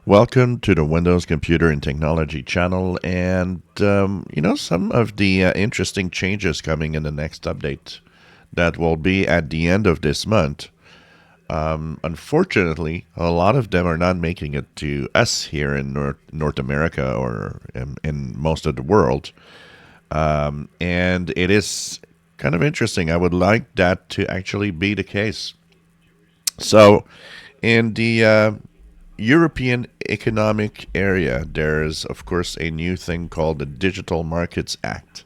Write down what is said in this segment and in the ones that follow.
Welcome to the Windows Computer and Technology channel, and some of the interesting changes coming in the next update that will be at the end of this month. Unfortunately, a lot of them are not making it to us here in North America or in most of the world, and it is kind of interesting. I would like that to actually be the case. So, in the European Economic Area, there's, of course, a new thing called the Digital Markets Act.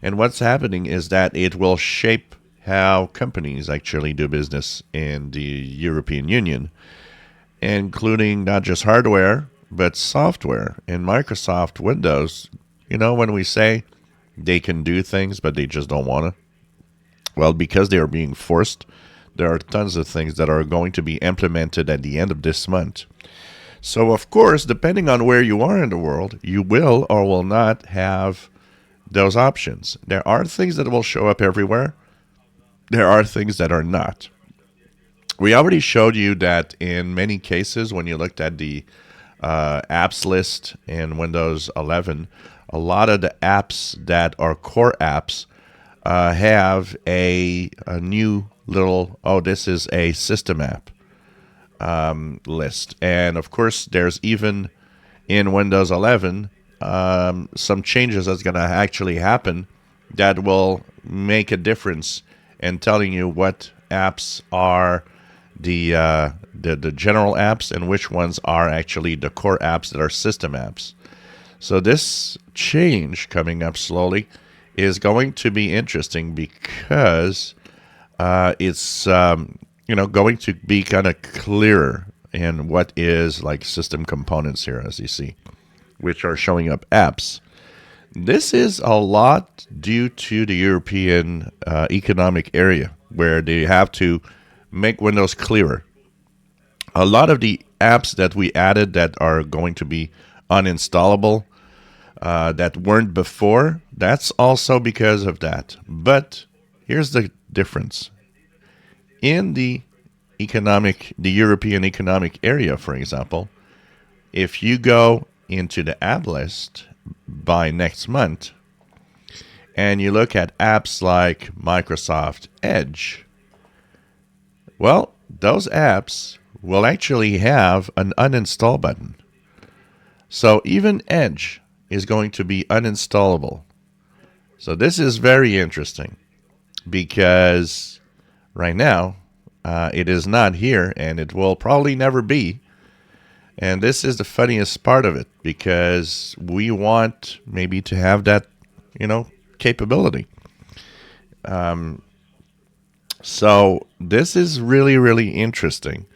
And what's happening is that it will shape how companies actually do business in the European Union, including not just hardware, but software. In Microsoft Windows, when we say they can do things, but they just don't want to, well, because they are being forced, there are tons of things that are going to be implemented at the end of this month. So, of course, depending on where you are in the world, you will or will not have those options. There are things that will show up everywhere. There are things that are not. We already showed you that in many cases, when you looked at the apps list in Windows 11, a lot of the apps that are core apps have a new little, this is a system app list. And of course, there's even in Windows 11 some changes that's going to actually happen that will make a difference in telling you what apps are the general apps and which ones are actually the core apps that are system apps. So this change coming up slowly is going to be interesting because it's going to be kind of clearer in what is like system components here, as you see, which are showing up apps. This is a lot due to the European Economic Area, where they have to make Windows clearer. A lot of the apps that we added that are going to be uninstallable, that weren't before, that's also because of that. But here's the difference. In the European Economic Area, for example, if you go into the app list by next month and you look at apps like Microsoft Edge, well, those apps will actually have an uninstall button. So even Edge is going to be uninstallable. So this is very interesting because right now it is not here, and it will probably never be. And this is the funniest part of it, because we want maybe to have that, capability. So this is really, really interesting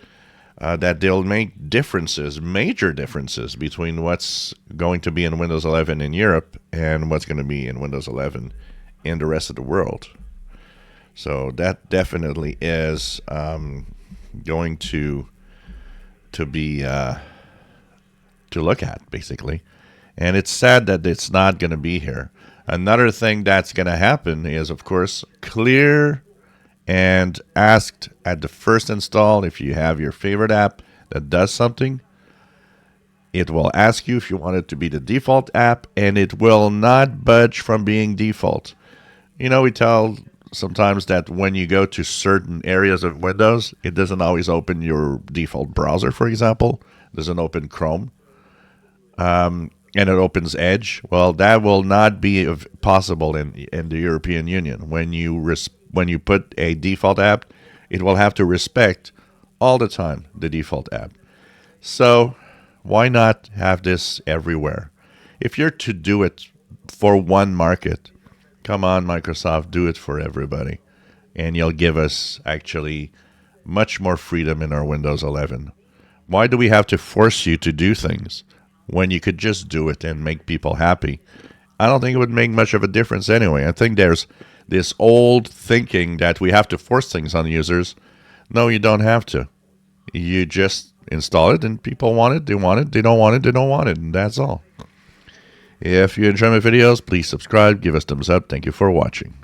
that they'll make differences, major differences, between what's going to be in Windows 11 in Europe and what's going to be in Windows 11 in the rest of the world. So that definitely is going to be to look at, basically. And it's sad that it's not going to be here. Another thing that's going to happen is, of course, clear and asked at the first install. If you have your favorite app that does something, it will ask you if you want it to be the default app, and it will not budge from being default. We tell sometimes that when you go to certain areas of Windows, it doesn't always open your default browser, for example. It doesn't open Chrome. And it opens Edge. Well, that will not be possible in the European Union. When you put a default app, it will have to respect all the time the default app. So why not have this everywhere? If you're to do it for one market, come on, Microsoft, do it for everybody. And you'll give us actually much more freedom in our Windows 11. Why do we have to force you to do things when you could just do it and make people happy? I don't think it would make much of a difference anyway. I think there's this old thinking that we have to force things on users. No, you don't have to. You just install it, and people want it, they want it. They don't want it, they don't want it, and that's all. If you enjoy my videos, please subscribe, give us thumbs up. Thank you for watching.